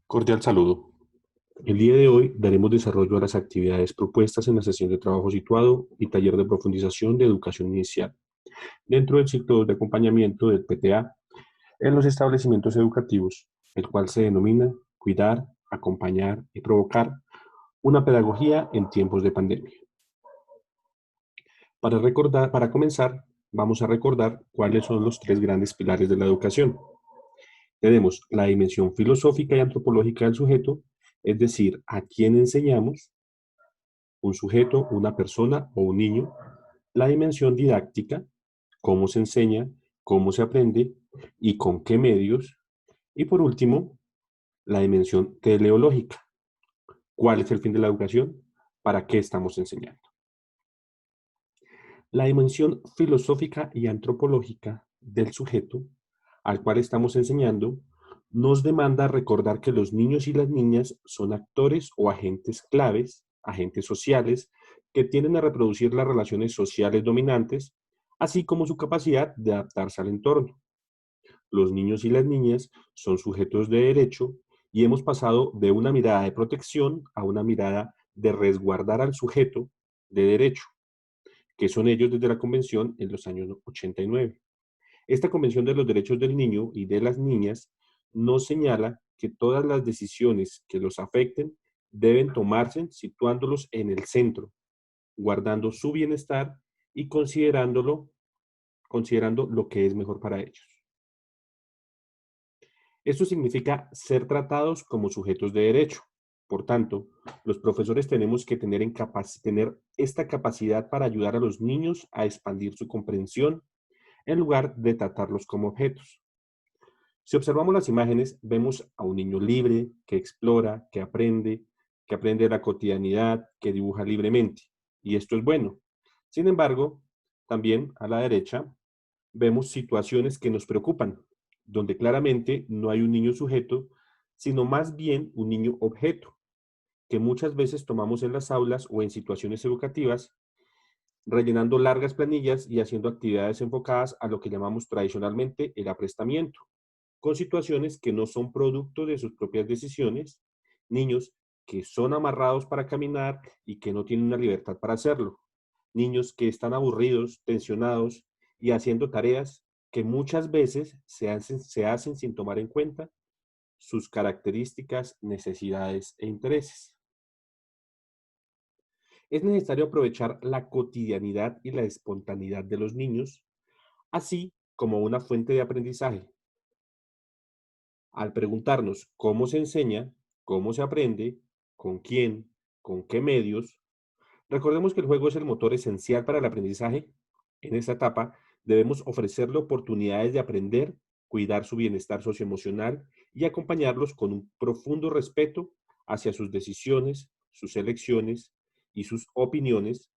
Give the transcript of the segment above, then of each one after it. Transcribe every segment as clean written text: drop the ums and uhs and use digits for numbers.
Cordial saludo. El día de hoy daremos desarrollo a las actividades propuestas en la sesión de trabajo situado y taller de profundización de educación inicial dentro del ciclo de acompañamiento del PTA en los establecimientos educativos, el cual se denomina Cuidar, Acompañar y Provocar una pedagogía en tiempos de pandemia. Para comenzar, vamos a recordar cuáles son los tres grandes pilares de la educación. Tenemos la dimensión filosófica y antropológica del sujeto, es decir, a quién enseñamos, un sujeto, una persona o un niño, la dimensión didáctica, cómo se enseña, cómo se aprende y con qué medios, y por último, la dimensión teleológica, cuál es el fin de la educación, para qué estamos enseñando. La dimensión filosófica y antropológica del sujeto al cual estamos enseñando nos demanda recordar que los niños y las niñas son actores o agentes claves, agentes sociales, que tienden a reproducir las relaciones sociales dominantes, así como su capacidad de adaptarse al entorno. Los niños y las niñas son sujetos de derecho y hemos pasado de una mirada de protección a una mirada de resguardar al sujeto de derecho, que son ellos desde la Convención en los años 89. Esta Convención de los Derechos del Niño y de las Niñas nos señala que todas las decisiones que los afecten deben tomarse situándolos en el centro, guardando su bienestar y considerando lo que es mejor para ellos. Esto significa ser tratados como sujetos de derecho. Por tanto, los profesores tenemos que tener esta capacidad para ayudar a los niños a expandir su comprensión en lugar de tratarlos como objetos. Si observamos las imágenes, vemos a un niño libre, que explora, que aprende de la cotidianidad, que dibuja libremente. Y esto es bueno. Sin embargo, también a la derecha vemos situaciones que nos preocupan, donde claramente no hay un niño sujeto, sino más bien un niño objeto, que muchas veces tomamos en las aulas o en situaciones educativas, rellenando largas planillas y haciendo actividades enfocadas a lo que llamamos tradicionalmente el aprestamiento, con situaciones que no son producto de sus propias decisiones, niños que son amarrados para caminar y que no tienen una libertad para hacerlo, niños que están aburridos, tensionados y haciendo tareas que muchas veces se hacen sin tomar en cuenta sus características, necesidades e intereses. Es necesario aprovechar la cotidianidad y la espontaneidad de los niños, así como una fuente de aprendizaje. Al preguntarnos cómo se enseña, cómo se aprende, con quién, con qué medios, recordemos que el juego es el motor esencial para el aprendizaje. En esta etapa debemos ofrecerle oportunidades de aprender, cuidar su bienestar socioemocional y acompañarlos con un profundo respeto hacia sus decisiones, sus elecciones y sus opiniones,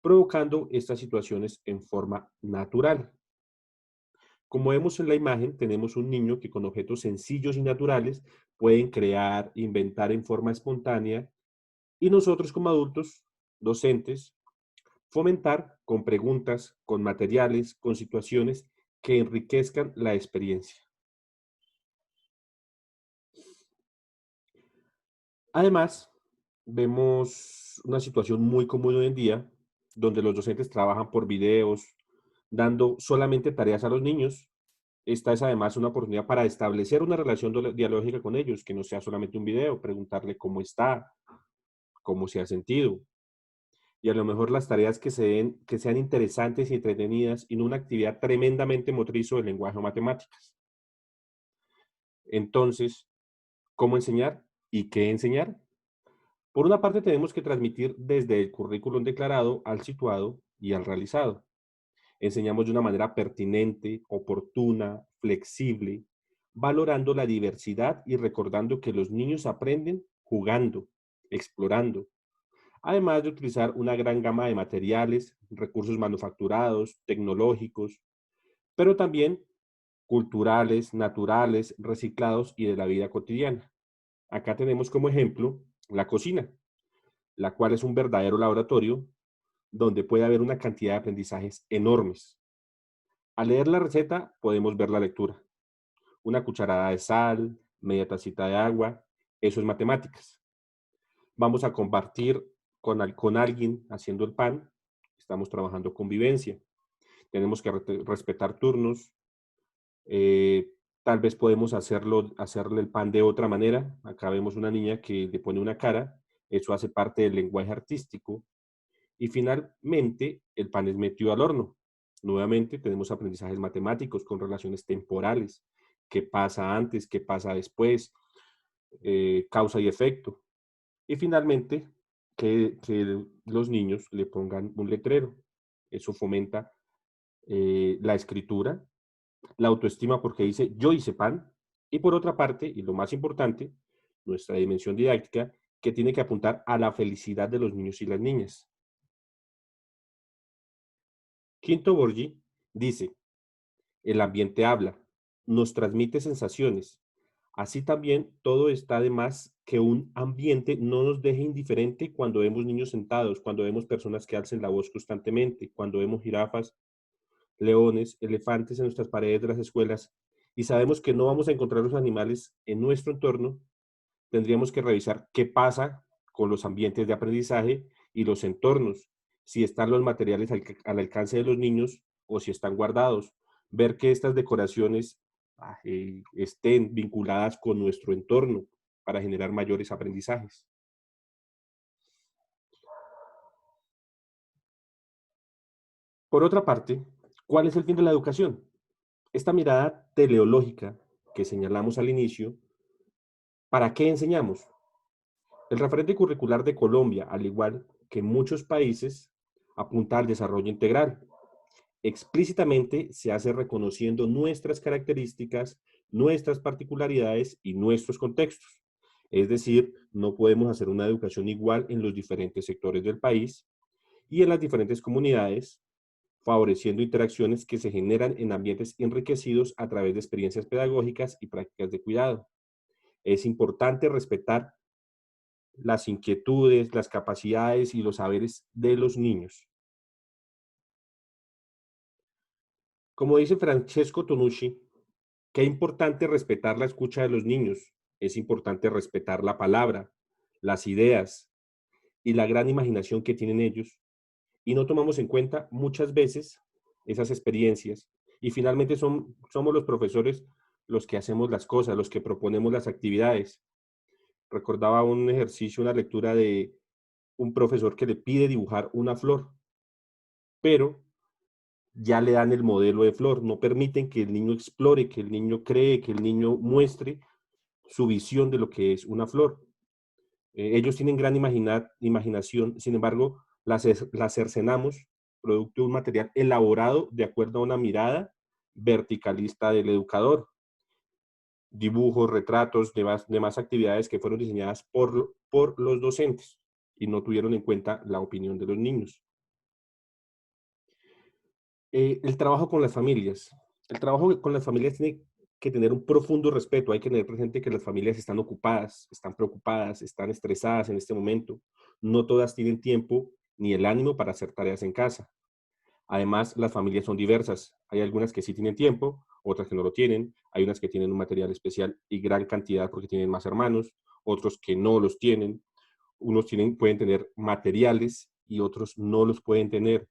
provocando estas situaciones en forma natural. Como vemos en la imagen, tenemos un niño que con objetos sencillos y naturales pueden crear, inventar en forma espontánea y nosotros como adultos, docentes, fomentar con preguntas, con materiales, con situaciones que enriquezcan la experiencia. Además, vemos una situación muy común hoy en día donde los docentes trabajan por videos, dando solamente tareas a los niños. Esta es además una oportunidad para establecer una relación dialógica con ellos, que no sea solamente un video, preguntarle cómo está, cómo se ha sentido. Y a lo mejor las tareas que se den, que sean interesantes y entretenidas y no una actividad tremendamente motriz o de lenguaje o matemáticas. Entonces, ¿cómo enseñar y qué enseñar? Por una parte, tenemos que transmitir desde el currículum declarado al situado y al realizado. Enseñamos de una manera pertinente, oportuna, flexible, valorando la diversidad y recordando que los niños aprenden jugando, explorando, además de utilizar una gran gama de materiales, recursos manufacturados, tecnológicos, pero también culturales, naturales, reciclados y de la vida cotidiana. Acá tenemos como ejemplo la cocina, la cual es un verdadero laboratorio donde puede haber una cantidad de aprendizajes enormes. Al leer la receta podemos ver la lectura. Una cucharada de sal, media tacita de agua Eso es matemáticas. Vamos a compartir con alguien haciendo el pan, estamos trabajando convivencia. Tenemos que respetar turnos, eh, tal vez podemos hacerle el pan de otra manera. Acá vemos una niña que le pone una cara, eso hace parte del lenguaje artístico. Y finalmente, el pan es metido al horno. Nuevamente tenemos aprendizajes matemáticos con relaciones temporales, qué pasa antes, qué pasa después, causa y efecto. Y finalmente, que los niños le pongan un letrero. Eso fomenta la escritura, la autoestima porque dice yo hice pan. Y por otra parte, y lo más importante, nuestra dimensión didáctica, que tiene que apuntar a la felicidad de los niños y las niñas. Quinto Borgi dice, el ambiente habla, nos transmite sensaciones. Así también todo está de más que un ambiente no nos deje indiferente cuando vemos niños sentados, cuando vemos personas que alcen la voz constantemente, cuando vemos jirafas, leones, elefantes en nuestras paredes de las escuelas y sabemos que no vamos a encontrar los animales en nuestro entorno, tendríamos que revisar qué pasa con los ambientes de aprendizaje y los entornos, si están los materiales al alcance de los niños o si están guardados, ver que estas decoraciones estén vinculadas con nuestro entorno para generar mayores aprendizajes. Por otra parte, ¿cuál es el fin de la educación? Esta mirada teleológica que señalamos al inicio, ¿para qué enseñamos? El referente curricular de Colombia, al igual que muchos países, apunta al desarrollo integral. Explícitamente se hace reconociendo nuestras características, nuestras particularidades y nuestros contextos. Es decir, no podemos hacer una educación igual en los diferentes sectores del país y en las diferentes comunidades, favoreciendo interacciones que se generan en ambientes enriquecidos a través de experiencias pedagógicas y prácticas de cuidado. Es importante respetar las inquietudes, las capacidades y los saberes de los niños. Como dice Francesco Tonucci, qué importante respetar la escucha de los niños, es importante respetar la palabra, las ideas y la gran imaginación que tienen ellos, y no tomamos en cuenta muchas veces esas experiencias, y finalmente somos los profesores los que hacemos las cosas, los que proponemos las actividades. Recordaba un ejercicio, una lectura de un profesor que le pide dibujar una flor, pero ya le dan el modelo de flor, no permiten que el niño explore, que el niño cree, que el niño muestre su visión de lo que es una flor. Ellos tienen gran imaginación, sin embargo, la cercenamos producto de un material elaborado de acuerdo a una mirada verticalista del educador. Dibujos, retratos, demás actividades que fueron diseñadas por los docentes y no tuvieron en cuenta la opinión de los niños. El trabajo con las familias. El trabajo con las familias tiene que tener un profundo respeto. Hay que tener presente que las familias están ocupadas, están preocupadas, están estresadas en este momento. No todas tienen tiempo ni el ánimo para hacer tareas en casa. Además, las familias son diversas. Hay algunas que sí tienen tiempo, otras que no lo tienen. Hay unas que tienen un material especial y gran cantidad porque tienen más hermanos, otros que no los tienen. Unos pueden tener materiales y otros no los pueden tener,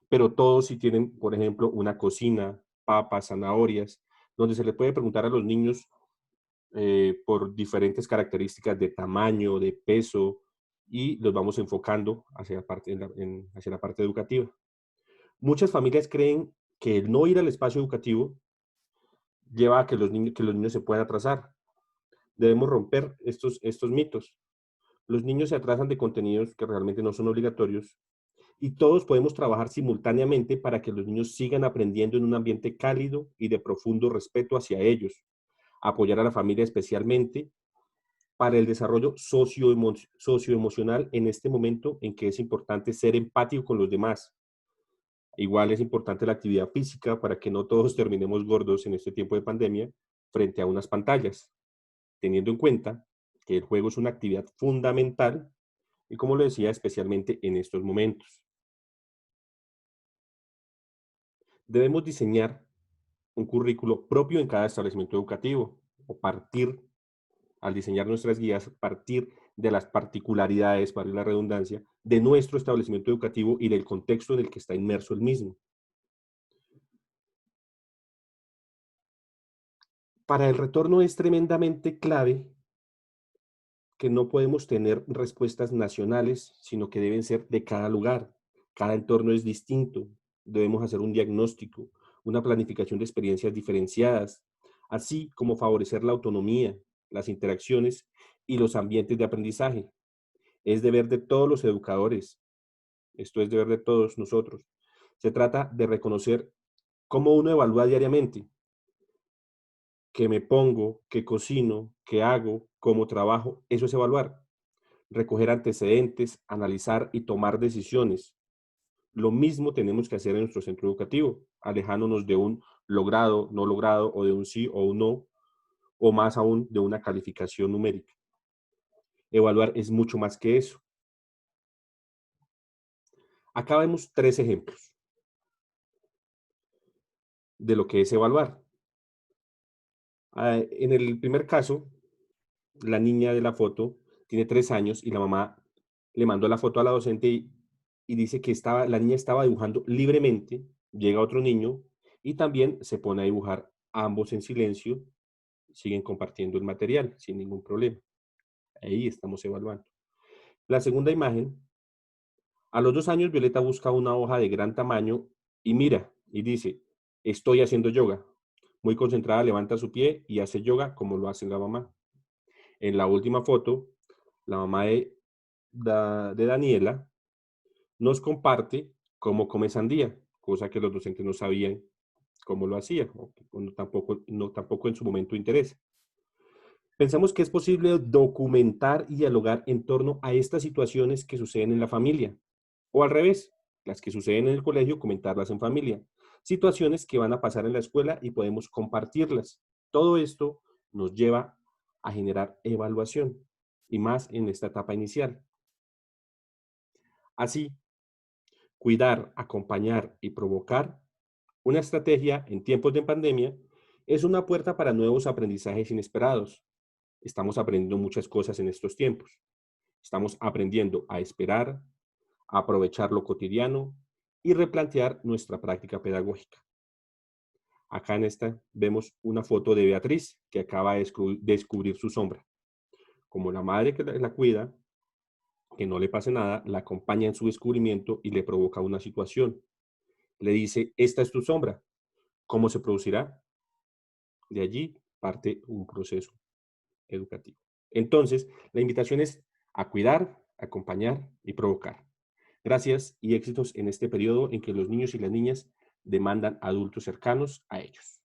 pero todos sí tienen, por ejemplo, una cocina, papas, zanahorias, donde se le puede preguntar a los niños por diferentes características de tamaño, de peso, y los vamos enfocando hacia hacia la parte educativa. Muchas familias creen que el no ir al espacio educativo lleva a que los niños se puedan atrasar. Debemos romper estos mitos. Los niños se atrasan de contenidos que realmente no son obligatorios y todos podemos trabajar simultáneamente para que los niños sigan aprendiendo en un ambiente cálido y de profundo respeto hacia ellos. Apoyar a la familia especialmente para el desarrollo socioemocional en este momento en que es importante ser empático con los demás. Igual es importante la actividad física para que no todos terminemos gordos en este tiempo de pandemia frente a unas pantallas, teniendo en cuenta que el juego es una actividad fundamental y como lo decía, especialmente en estos momentos. Debemos diseñar un currículo propio en cada establecimiento educativo o partir al diseñar nuestras guías a partir de las particularidades, para la redundancia, de nuestro establecimiento educativo y del contexto en el que está inmerso el mismo. Para el retorno es tremendamente clave que no podemos tener respuestas nacionales, sino que deben ser de cada lugar. Cada entorno es distinto. Debemos hacer un diagnóstico, una planificación de experiencias diferenciadas, así como favorecer la autonomía, las interacciones y los ambientes de aprendizaje. Es deber de todos los educadores, esto es deber de todos nosotros. Se trata de reconocer cómo uno evalúa diariamente, qué me pongo, qué cocino, qué hago, cómo trabajo, eso es evaluar. Recoger antecedentes, analizar y tomar decisiones. Lo mismo tenemos que hacer en nuestro centro educativo, alejándonos de un logrado, no logrado, o de un sí o un no, o más aún de una calificación numérica. Evaluar es mucho más que eso. Acá vemos tres ejemplos de lo que es evaluar. En el primer caso, la niña de la foto tiene 3 años y la mamá le mandó la foto a la docente y dice que la niña estaba dibujando libremente, llega otro niño y también se pone a dibujar ambos en silencio, siguen compartiendo el material sin ningún problema. Ahí estamos evaluando. La segunda imagen, a los 2 años Violeta busca una hoja de gran tamaño y mira y dice, estoy haciendo yoga. Muy concentrada levanta su pie y hace yoga como lo hace la mamá. En la última foto, la mamá de Daniela nos comparte cómo come sandía, cosa que los docentes no sabían cómo lo hacía, o tampoco en su momento interesa. Pensamos que es posible documentar y dialogar en torno a estas situaciones que suceden en la familia, o al revés, las que suceden en el colegio, comentarlas en familia. Situaciones que van a pasar en la escuela y podemos compartirlas. Todo esto nos lleva a generar evaluación, y más en esta etapa inicial. Así, cuidar, acompañar y provocar una estrategia en tiempos de pandemia es una puerta para nuevos aprendizajes inesperados. Estamos aprendiendo muchas cosas en estos tiempos. Estamos aprendiendo a esperar, a aprovechar lo cotidiano y replantear nuestra práctica pedagógica. Acá en esta vemos una foto de Beatriz que acaba de descubrir su sombra. Como la madre que la cuida, que no le pase nada, la acompaña en su descubrimiento y le provoca una situación. Le dice, esta es tu sombra. ¿Cómo se producirá? De allí parte un proceso educativo. Entonces, la invitación es a cuidar, acompañar y provocar. Gracias y éxitos en este periodo en que los niños y las niñas demandan adultos cercanos a ellos.